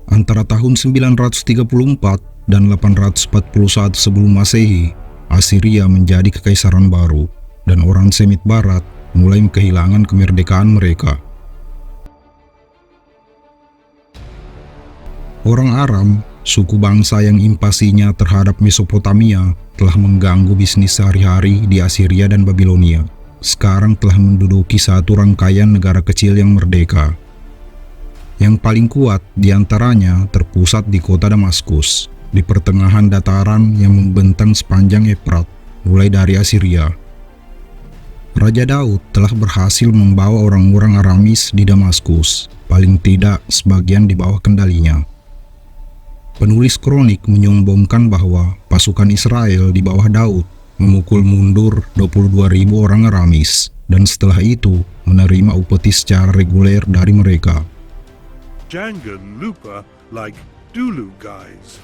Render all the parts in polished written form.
Antara tahun 934 dan 841 sebelum Masehi, Assyria menjadi kekaisaran baru dan orang Semit Barat mulai kehilangan kemerdekaan mereka. Orang Aram, suku bangsa yang invasinya terhadap Mesopotamia, telah mengganggu bisnis sehari-hari di Assyria dan Babilonia. Sekarang telah menduduki satu rangkaian negara kecil yang merdeka. Yang paling kuat di antaranya terpusat di kota Damaskus, di pertengahan dataran yang membentang sepanjang Efrat, mulai dari Assyria. Raja Daud telah berhasil membawa orang-orang Aramis di Damaskus, paling tidak sebagian di bawah kendalinya. Penulis kronik menyombongkan bahwa pasukan Israel di bawah Daud memukul mundur 22.000 orang Aramis, dan setelah itu menerima upeti secara reguler dari mereka. Jangan lupa like dulu guys.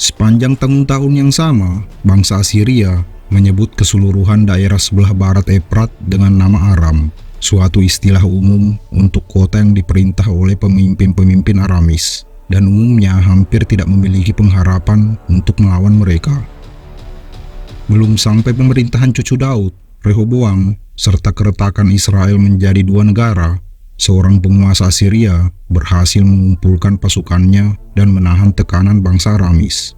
Sepanjang tahun-tahun yang sama, bangsa Assyria menyebut keseluruhan daerah sebelah barat Efrat dengan nama Aram, suatu istilah umum untuk kota yang diperintah oleh pemimpin-pemimpin Aramis, dan umumnya hampir tidak memiliki pengharapan untuk melawan mereka. Belum sampai pemerintahan cucu Daud, Rehoboam, serta keretakan Israel menjadi dua negara, seorang penguasa Assyria berhasil mengumpulkan pasukannya dan menahan tekanan bangsa Aramis.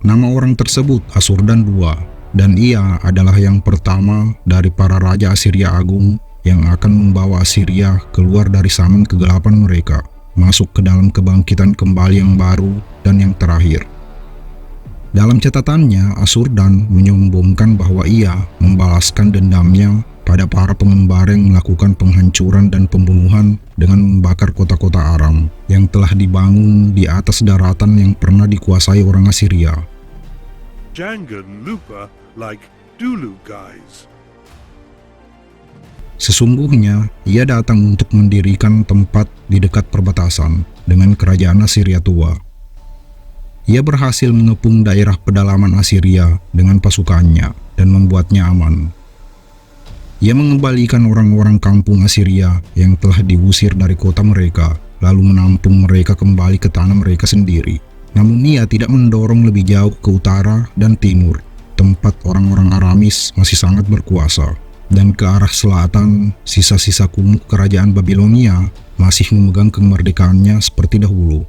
Nama orang tersebut Asurdan II, dan ia adalah yang pertama dari para raja Assyria Agung yang akan membawa Assyria keluar dari zaman kegelapan mereka, masuk ke dalam kebangkitan kembali yang baru dan yang terakhir. Dalam catatannya, Asurdan menyombongkan bahwa ia membalaskan dendamnya pada para pengembara yang melakukan penghancuran dan pembunuhan dengan membakar kota-kota Aram yang telah dibangun di atas daratan yang pernah dikuasai orang Assyria. Jangan lupa like dulu guys. Sesungguhnya, ia datang untuk mendirikan tempat di dekat perbatasan dengan kerajaan Assyria tua. Ia berhasil mengepung daerah pedalaman Assyria dengan pasukannya dan membuatnya aman. Ia mengembalikan orang-orang kampung Assyria yang telah diusir dari kota mereka, lalu menampung mereka kembali ke tanah mereka sendiri. Namun ia tidak mendorong lebih jauh ke utara dan timur, tempat orang-orang Aramis masih sangat berkuasa. Dan ke arah selatan, sisa-sisa kumuh kerajaan Babilonia masih memegang kemerdekaannya seperti dahulu.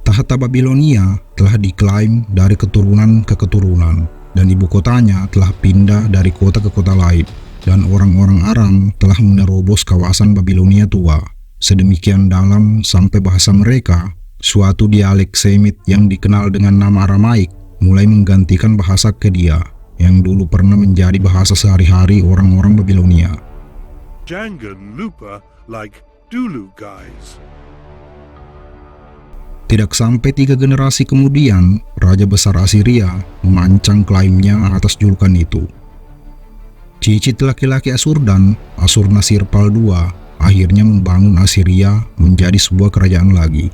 Tahta Babilonia telah diklaim dari keturunan ke keturunan, dan ibu kotanya telah pindah dari kota ke kota lain, dan orang-orang Aram telah menerobos kawasan Babilonia tua, sedemikian dalam sampai bahasa mereka, suatu dialek Semit yang dikenal dengan nama Aramaik, mulai menggantikan bahasa Kedia, yang dulu pernah menjadi bahasa sehari-hari orang-orang Babilonia. Jangan lupa like dulu guys. Tidak sampai 3 generasi kemudian, Raja Besar Assyria memancang klaimnya atas julukan itu. Cicit laki-laki Asurdan, Asurnasirpal II, akhirnya membangun Assyria menjadi sebuah kerajaan lagi.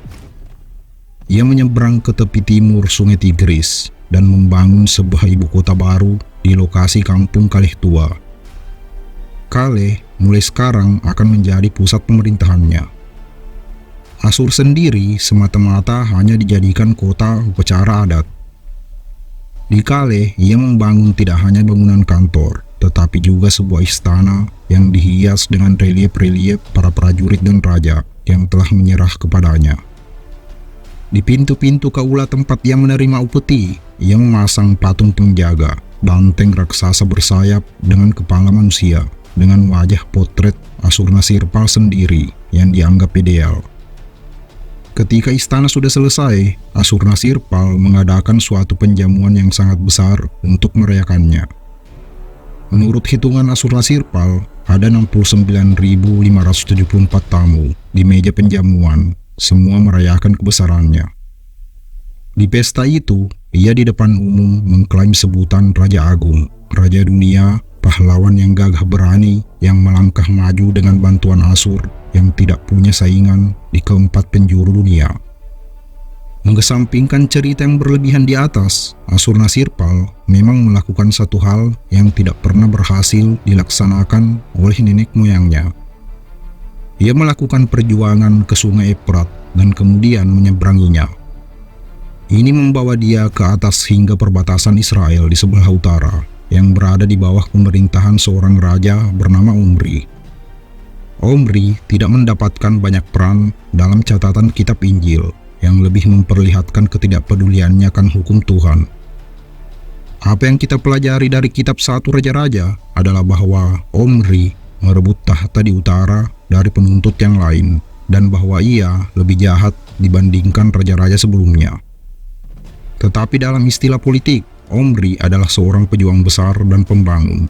Ia menyeberang ke tepi timur Sungai Tigris dan membangun sebuah ibu kota baru di lokasi kampung Kaleh Tua. Kaleh mulai sekarang akan menjadi pusat pemerintahannya. Asur sendiri semata-mata hanya dijadikan kota upacara adat. Di Kaleh, ia membangun tidak hanya bangunan kantor, tetapi juga sebuah istana yang dihias dengan relief-relief para prajurit dan raja yang telah menyerah kepadanya. Di pintu-pintu kaula tempat ia menerima upeti, ia memasang patung penjaga, banteng raksasa bersayap dengan kepala manusia, dengan wajah potret Asurnasirpal sendiri yang dianggap ideal. Ketika istana sudah selesai, Asurnasirpal mengadakan suatu penjamuan yang sangat besar untuk merayakannya. Menurut hitungan Asurnasirpal, ada 69.574 tamu di meja penjamuan, semua merayakan kebesarannya. Di pesta itu, ia di depan umum mengklaim sebutan Raja Agung, Raja Dunia, pahlawan yang gagah berani yang melangkah maju dengan bantuan Asur yang tidak punya saingan di keempat penjuru dunia. Mengesampingkan cerita yang berlebihan di atas, Ashurnasirpal memang melakukan satu hal yang tidak pernah berhasil dilaksanakan oleh nenek moyangnya. Ia melakukan perjuangan ke sungai Efrat dan kemudian menyeberanginya. Ini membawa dia ke atas hingga perbatasan Israel di sebelah utara, yang berada di bawah pemerintahan seorang raja bernama Omri. Omri tidak mendapatkan banyak peran dalam catatan kitab Injil, yang lebih memperlihatkan ketidakpeduliannya akan hukum Tuhan. Apa yang kita pelajari dari kitab 1 Raja-Raja adalah bahwa Omri merebut tahta di utara dari penuntut yang lain, dan bahwa ia lebih jahat dibandingkan raja-raja sebelumnya. Tetapi dalam istilah politik, Omri adalah seorang pejuang besar dan pembangun.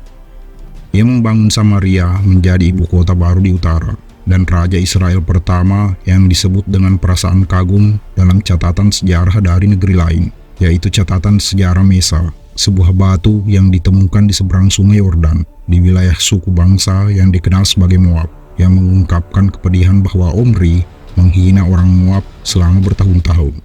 Ia membangun Samaria menjadi ibu kota baru di utara, dan Raja Israel pertama yang disebut dengan perasaan kagum dalam catatan sejarah dari negeri lain, yaitu catatan sejarah Mesa, sebuah batu yang ditemukan di seberang sungai Yordan, di wilayah suku bangsa yang dikenal sebagai Moab, yang mengungkapkan kepedihan bahwa Omri menghina orang Moab selama bertahun-tahun.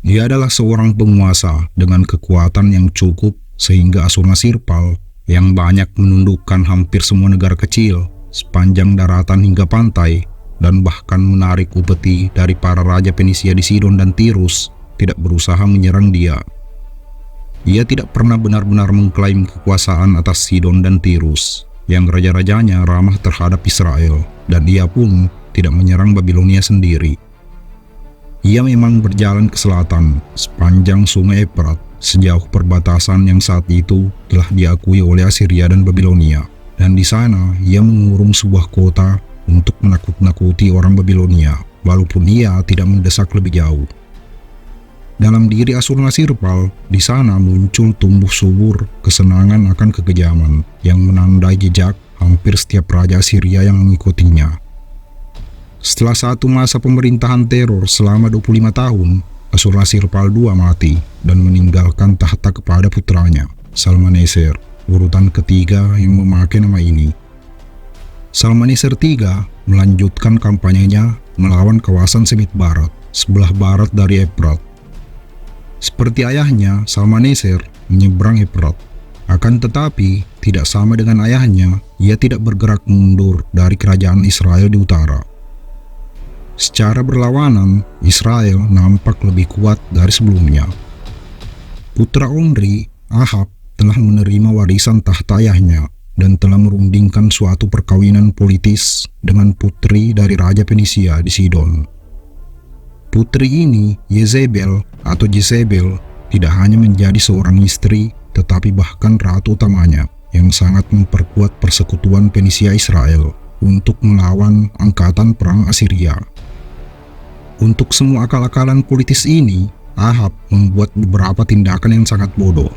Dia adalah seorang penguasa dengan kekuatan yang cukup sehingga Ashurnasirpal yang banyak menundukkan hampir semua negara kecil sepanjang daratan hingga pantai, dan bahkan menarik upeti dari para raja Fenisia di Sidon dan Tirus, tidak berusaha menyerang dia. Ia tidak pernah benar-benar mengklaim kekuasaan atas Sidon dan Tirus, yang raja-rajanya ramah terhadap Israel, dan ia pun tidak menyerang Babilonia sendiri. Ia memang berjalan ke selatan, sepanjang sungai Efrat, sejauh perbatasan yang saat itu telah diakui oleh Assyria dan Babilonia. Dan di sana ia mengurung sebuah kota untuk menakut-nakuti orang Babilonia, walaupun ia tidak mendesak lebih jauh. Dalam diri Ashurnasirpal, di sana muncul tumbuh subur kesenangan akan kekejaman yang menandai jejak hampir setiap raja Assyria yang mengikutinya. Setelah satu masa pemerintahan teror selama 25 tahun, Ashurnasirpal II mati dan meninggalkan tahta kepada putranya, Salmaneser, urutan ketiga yang memakai nama ini. Salmaneser III melanjutkan kampanyenya melawan kawasan Semit Barat, sebelah barat dari Efrat. Seperti ayahnya, Salmaneser menyeberang Efrat. Akan tetapi, tidak sama dengan ayahnya, ia tidak bergerak mundur dari kerajaan Israel di utara. Secara berlawanan, Israel nampak lebih kuat dari sebelumnya. Putra Omri, Ahab, telah menerima warisan tahta ayahnya dan telah merundingkan suatu perkawinan politis dengan putri dari Raja Fenisia di Sidon. Putri ini, Yezebel atau Jezebel, tidak hanya menjadi seorang istri, tetapi bahkan ratu utamanya yang sangat memperkuat persekutuan Fenisia Israel untuk melawan angkatan perang Assyria. Untuk semua akal-akalan politis ini, Ahab membuat beberapa tindakan yang sangat bodoh.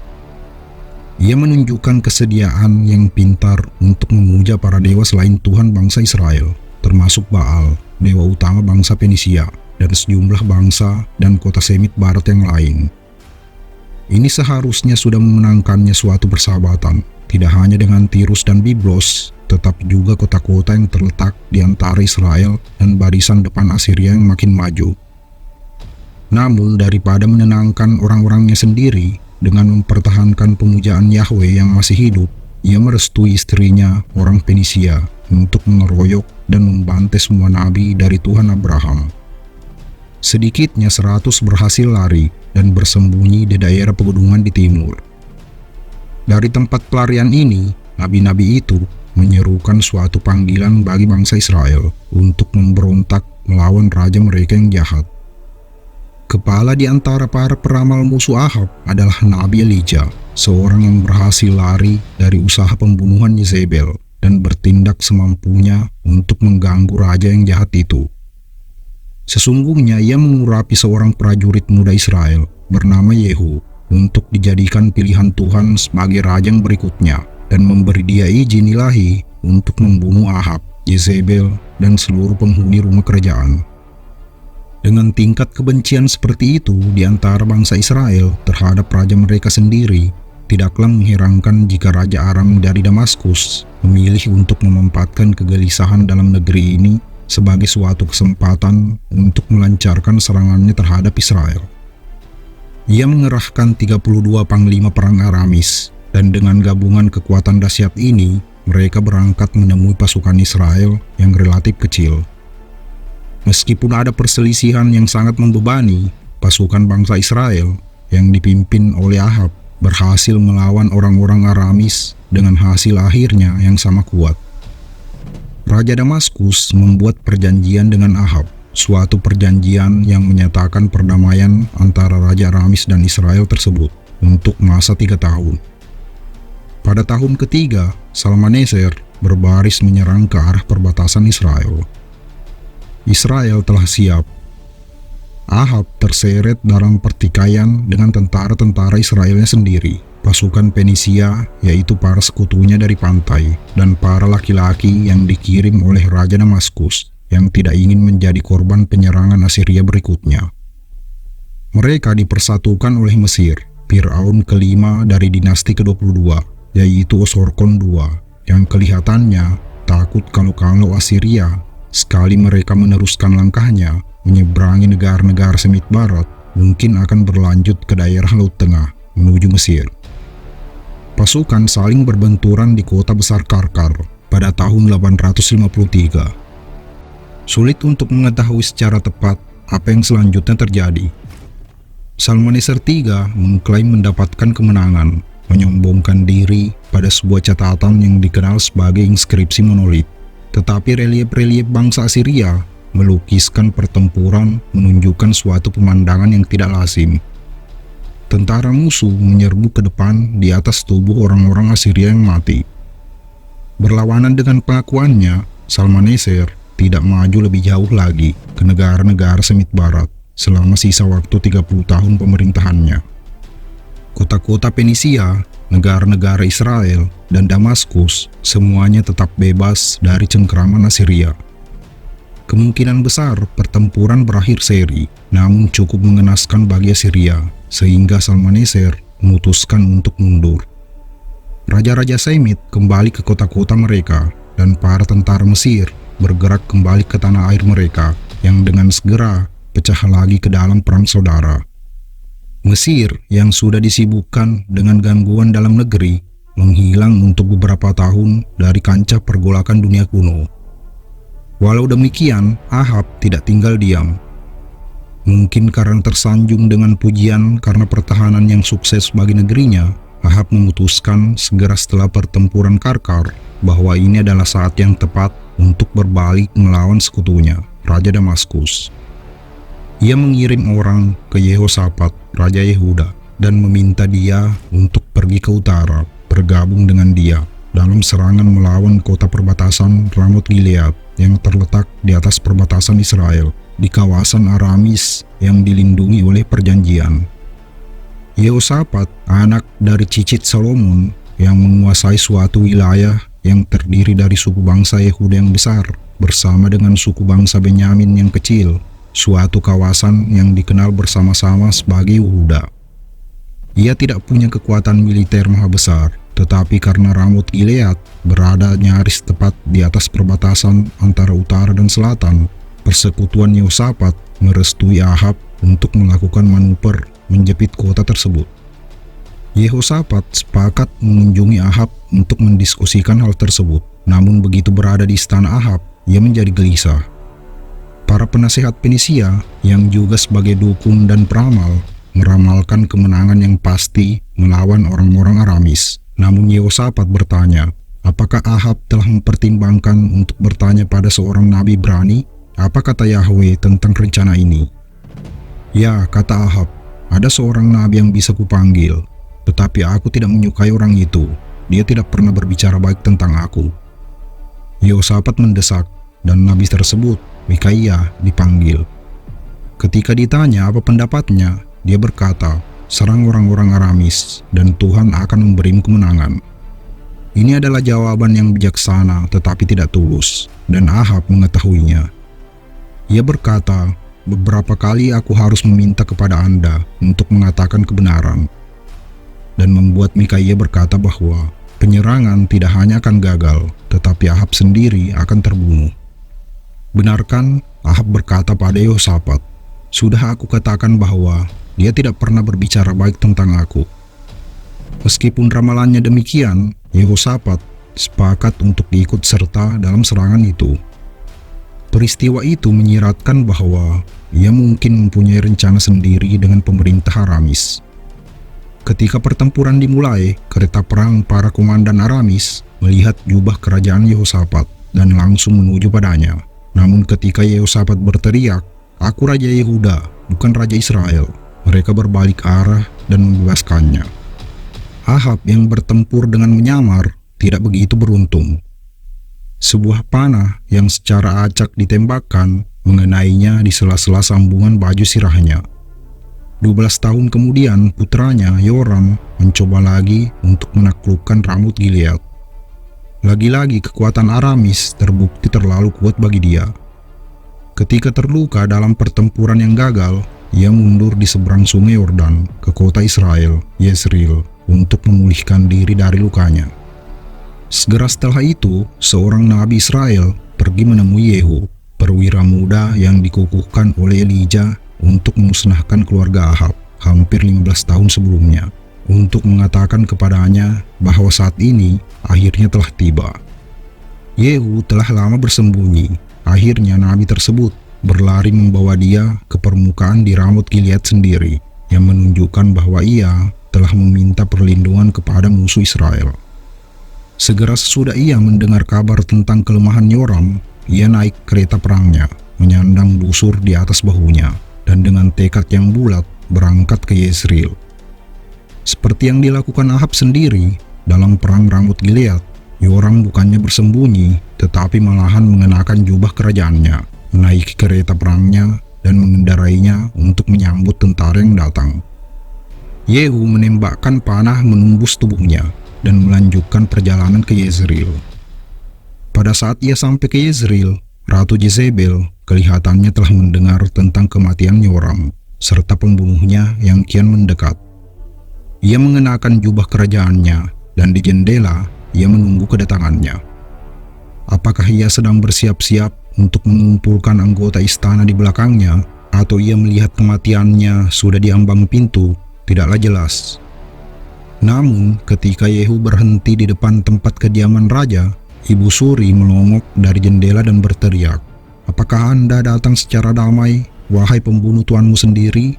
Ia menunjukkan kesediaan yang pintar untuk memuja para dewa selain Tuhan bangsa Israel, termasuk Baal, dewa utama bangsa Fenisia, dan sejumlah bangsa dan kota Semit Barat yang lain. Ini seharusnya sudah memenangkannya suatu persahabatan, tidak hanya dengan Tirus dan Biblos, tetapi juga kota-kota yang terletak di antara Israel dan barisan depan Assyria yang makin maju. Namun daripada menenangkan orang-orangnya sendiri, dengan mempertahankan pemujaan Yahweh yang masih hidup, ia merestui istrinya, orang Fenisia, untuk mengeroyok dan membantai semua nabi dari Tuhan Abraham. Sedikitnya 100 berhasil lari dan bersembunyi di daerah pegunungan di timur. Dari tempat pelarian ini, nabi-nabi itu menyerukan suatu panggilan bagi bangsa Israel untuk memberontak melawan raja mereka yang jahat. Kepala di antara para peramal musuh Ahab adalah Nabi Elijah, seorang yang berhasil lari dari usaha pembunuhan Yezebel dan bertindak semampunya untuk mengganggu raja yang jahat itu. Sesungguhnya ia mengurapi seorang prajurit muda Israel bernama Yehu untuk dijadikan pilihan Tuhan sebagai raja yang berikutnya dan memberi dia izin ilahi untuk membunuh Ahab, Yezebel, dan seluruh penghuni rumah kerajaan. Dengan tingkat kebencian seperti itu di antara bangsa Israel terhadap raja mereka sendiri, tidaklah mengherankan jika Raja Aram dari Damaskus memilih untuk menempatkan kegelisahan dalam negeri ini sebagai suatu kesempatan untuk melancarkan serangannya terhadap Israel. Ia mengerahkan 32 panglima perang Aramis, dan dengan gabungan kekuatan dahsyat ini, mereka berangkat menemui pasukan Israel yang relatif kecil. Meskipun ada perselisihan yang sangat membebani, pasukan bangsa Israel yang dipimpin oleh Ahab berhasil melawan orang-orang Aramis dengan hasil akhirnya yang sama kuat. Raja Damaskus membuat perjanjian dengan Ahab, suatu perjanjian yang menyatakan perdamaian antara Raja Aramis dan Israel tersebut untuk masa 3 tahun. Pada tahun ketiga, Shalmaneser berbaris menyerang ke arah perbatasan Israel. Israel telah siap. Ahab terseret dalam pertikaian dengan tentara-tentara Israelnya sendiri, pasukan Fenisia, yaitu para sekutunya dari pantai, dan para laki-laki yang dikirim oleh Raja Damaskus yang tidak ingin menjadi korban penyerangan Assyria berikutnya. Mereka dipersatukan oleh Mesir, Fir'aun kelima dari dinasti ke-22, yaitu Osorkon II, yang kelihatannya takut kalau Assyria, sekali mereka meneruskan langkahnya menyeberangi negara-negara Semit Barat, mungkin akan berlanjut ke daerah Laut Tengah menuju Mesir. Pasukan saling berbenturan di kota besar Karkar pada tahun 853. Sulit untuk mengetahui secara tepat apa yang selanjutnya terjadi. Shalmaneser III mengklaim mendapatkan kemenangan, menyombongkan diri pada sebuah catatan yang dikenal sebagai inskripsi monolit. Tetapi relief-relief bangsa Assyria melukiskan pertempuran menunjukkan suatu pemandangan yang tidak lazim. Tentara musuh menyerbu ke depan di atas tubuh orang-orang Assyria yang mati. Berlawanan dengan pengakuannya, Shalmaneser tidak maju lebih jauh lagi ke negara-negara Semit Barat selama sisa waktu 30 tahun pemerintahannya. Kota-kota Fenisia, negara-negara Israel, dan Damaskus semuanya tetap bebas dari cengkraman Assyria. Kemungkinan besar pertempuran berakhir seri, namun cukup mengenaskan bagi Assyria, sehingga Shalmaneser memutuskan untuk mundur. Raja-raja Semit kembali ke kota-kota mereka, dan para tentara Mesir bergerak kembali ke tanah air mereka, yang dengan segera pecah lagi ke dalam perang saudara. Mesir yang sudah disibukkan dengan gangguan dalam negeri menghilang untuk beberapa tahun dari kancah pergolakan dunia kuno. Walau demikian, Ahab tidak tinggal diam. Mungkin karena tersanjung dengan pujian karena pertahanan yang sukses bagi negerinya, Ahab memutuskan segera setelah pertempuran Karkar bahwa ini adalah saat yang tepat untuk berbalik melawan sekutunya, Raja Damaskus. Ia mengirim orang ke Yehosafat, Raja Yehuda, dan meminta dia untuk pergi ke utara, bergabung dengan dia dalam serangan melawan kota perbatasan Ramot Gilead yang terletak di atas perbatasan Israel di kawasan Aramis yang dilindungi oleh perjanjian. Yehosafat, anak dari cicit Solomon, yang menguasai suatu wilayah yang terdiri dari suku bangsa Yehuda yang besar bersama dengan suku bangsa Benyamin yang kecil, suatu kawasan yang dikenal bersama-sama sebagai Yehuda. Ia tidak punya kekuatan militer maha besar, tetapi karena Ramot Gilead berada nyaris tepat di atas perbatasan antara utara dan selatan, persekutuan Yehosafat merestui Ahab untuk melakukan manuver menjepit kota tersebut. Yehosafat sepakat mengunjungi Ahab untuk mendiskusikan hal tersebut, namun begitu berada di istana Ahab, ia menjadi gelisah. Para penasehat Fenisia yang juga sebagai dukun dan peramal meramalkan kemenangan yang pasti melawan orang-orang Aramis. Namun Yehosafat bertanya, apakah Ahab telah mempertimbangkan untuk bertanya pada seorang nabi Ibrani? Apa kata Yahweh tentang rencana ini? Ya, kata Ahab, ada seorang nabi yang bisa kupanggil, tetapi aku tidak menyukai orang itu. Dia tidak pernah berbicara baik tentang aku. Yehosafat mendesak, dan nabi tersebut, Mikaia, dipanggil. Ketika ditanya apa pendapatnya, dia berkata, serang orang-orang Aramis, dan Tuhan akan memberimu kemenangan. Ini adalah jawaban yang bijaksana tetapi tidak tulus, dan Ahab mengetahuinya. Ia berkata, beberapa kali aku harus meminta kepada Anda untuk mengatakan kebenaran. Dan membuat Mikaia berkata bahwa penyerangan tidak hanya akan gagal, tetapi Ahab sendiri akan terbunuh. Benarkan Ahab berkata pada Yehosafat, "Sudah aku katakan bahwa dia tidak pernah berbicara baik tentang aku." Meskipun ramalannya demikian, Yehosafat sepakat untuk ikut serta dalam serangan itu. Peristiwa itu menyiratkan bahwa ia mungkin mempunyai rencana sendiri dengan pemerintah Aramis. Ketika pertempuran dimulai, kereta perang para komandan Aramis melihat jubah kerajaan Yehosafat dan langsung menuju padanya. Namun ketika Yehosafat berteriak, "Aku Raja Yehuda, bukan Raja Israel," mereka berbalik arah dan membebaskannya. Ahab yang bertempur dengan menyamar tidak begitu beruntung. Sebuah panah yang secara acak ditembakkan mengenainya di sela-sela sambungan baju sirahnya. 12 tahun kemudian putranya Yoram mencoba lagi untuk menaklukkan Ramut Gilead. Lagi-lagi kekuatan Aramis terbukti terlalu kuat bagi dia. Ketika terluka dalam pertempuran yang gagal, ia mundur di seberang sungai Yordan ke kota Israel, Yezreel, untuk memulihkan diri dari lukanya. Segera setelah itu, seorang nabi Israel pergi menemui Yehu, perwira muda yang dikukuhkan oleh Elijah untuk memusnahkan keluarga Ahab hampir 15 tahun sebelumnya, untuk mengatakan kepadanya bahwa saat ini akhirnya telah tiba. Yehu telah lama bersembunyi. Akhirnya nabi tersebut berlari membawa dia ke permukaan di Ramut Gilead sendiri, yang menunjukkan bahwa ia telah meminta perlindungan kepada musuh Israel. Segera sesudah ia mendengar kabar tentang kelemahan Yoram, ia naik kereta perangnya, menyandang busur di atas bahunya, dan dengan tekad yang bulat berangkat ke Yezreel. Seperti yang dilakukan Ahab sendiri dalam perang Ramut Gilead, Yoram bukannya bersembunyi, tetapi malahan mengenakan jubah kerajaannya, menaiki kereta perangnya, dan mengendarainya untuk menyambut tentara yang datang. Yehu menembakkan panah menembus tubuhnya dan melanjutkan perjalanan ke Yezreel. Pada saat ia sampai ke Yezreel, Ratu Jezebel kelihatannya telah mendengar tentang kematian Yoram serta pembunuhnya yang kian mendekat. Ia mengenakan jubah kerajaannya dan di jendela ia menunggu kedatangannya. Apakah ia sedang bersiap-siap untuk mengumpulkan anggota istana di belakangnya, atau ia melihat kematiannya sudah di ambang pintu, tidaklah jelas. Namun, ketika Yehu berhenti di depan tempat kediaman raja, Ibu Suri melongok dari jendela dan berteriak, "Apakah Anda datang secara damai, wahai pembunuh tuanmu sendiri?"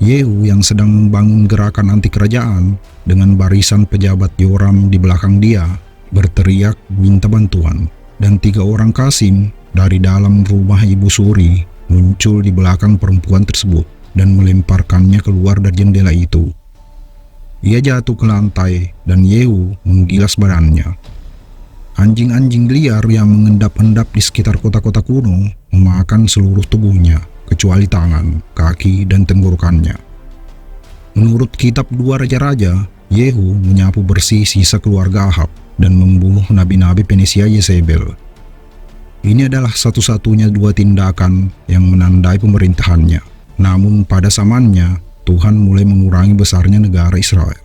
Yehu yang sedang membangun gerakan anti kerajaan dengan barisan pejabat Yoram di belakang dia, berteriak minta bantuan, dan 3 orang Kasim dari dalam rumah Ibu Suri muncul di belakang perempuan tersebut dan melemparkannya keluar dari jendela itu. Ia jatuh ke lantai dan Yehu menggilas badannya. Anjing-anjing liar yang mengendap-endap di sekitar kota-kota kuno memakan seluruh tubuhnya, kecuali tangan, kaki, dan tenggorokannya. Menurut kitab 2 Raja-Raja, Yehu menyapu bersih sisa keluarga Ahab dan membunuh nabi-nabi Fenisia Yezebel. Ini adalah satu-satunya 2 tindakan yang menandai pemerintahannya. Namun pada zamannya, Tuhan mulai mengurangi besarnya negara Israel.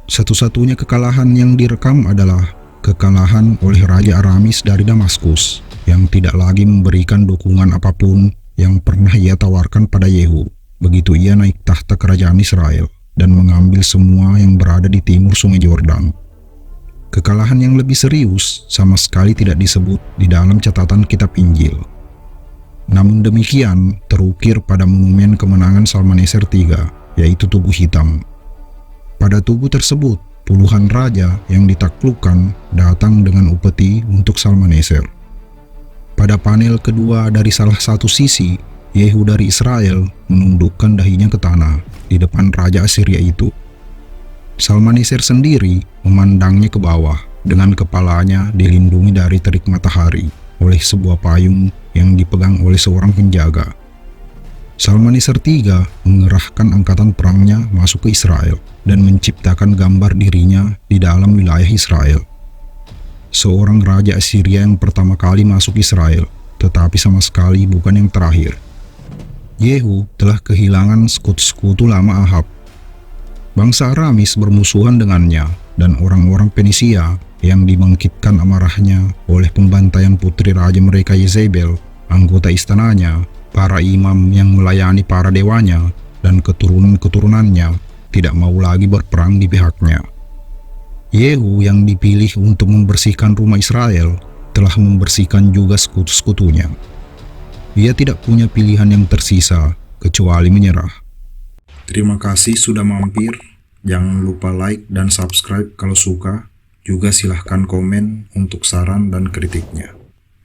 Satu-satunya kekalahan yang direkam adalah kekalahan oleh Raja Aramis dari Damaskus, yang tidak lagi memberikan dukungan apapun yang pernah ia tawarkan pada Yehu begitu ia naik tahta kerajaan Israel dan mengambil semua yang berada di timur sungai Yordan. Kekalahan yang lebih serius sama sekali tidak disebut di dalam catatan kitab Injil. Namun demikian terukir pada monumen kemenangan Salmaneser III, yaitu tugu hitam. Pada tugu tersebut, puluhan raja yang ditaklukkan datang dengan upeti untuk Salmaneser. Pada panel kedua dari salah satu sisi, Yehu dari Israel menundukkan dahinya ke tanah di depan Raja Assyria itu. Salmaneser sendiri memandangnya ke bawah dengan kepalanya dilindungi dari terik matahari oleh sebuah payung yang dipegang oleh seorang penjaga. Salmaneser III mengerahkan angkatan perangnya masuk ke Israel dan menciptakan gambar dirinya di dalam wilayah Israel. Seorang raja Assyria yang pertama kali masuk Israel, tetapi sama sekali bukan yang terakhir. Yehu telah kehilangan sekutu-sekutu lama Ahab. Bangsa Aramis bermusuhan dengannya, dan orang-orang Fenisia yang dibangkitkan amarahnya oleh pembantaian putri raja mereka Yezebel, anggota istananya, para imam yang melayani para dewanya, dan keturunan-keturunannya tidak mau lagi berperang di pihaknya. Yehu yang dipilih untuk membersihkan rumah Israel telah membersihkan juga sekutu-sekutunya. Ia tidak punya pilihan yang tersisa kecuali menyerah. Terima kasih sudah mampir. Jangan lupa like dan subscribe kalau suka. Juga silahkan komen untuk saran dan kritiknya.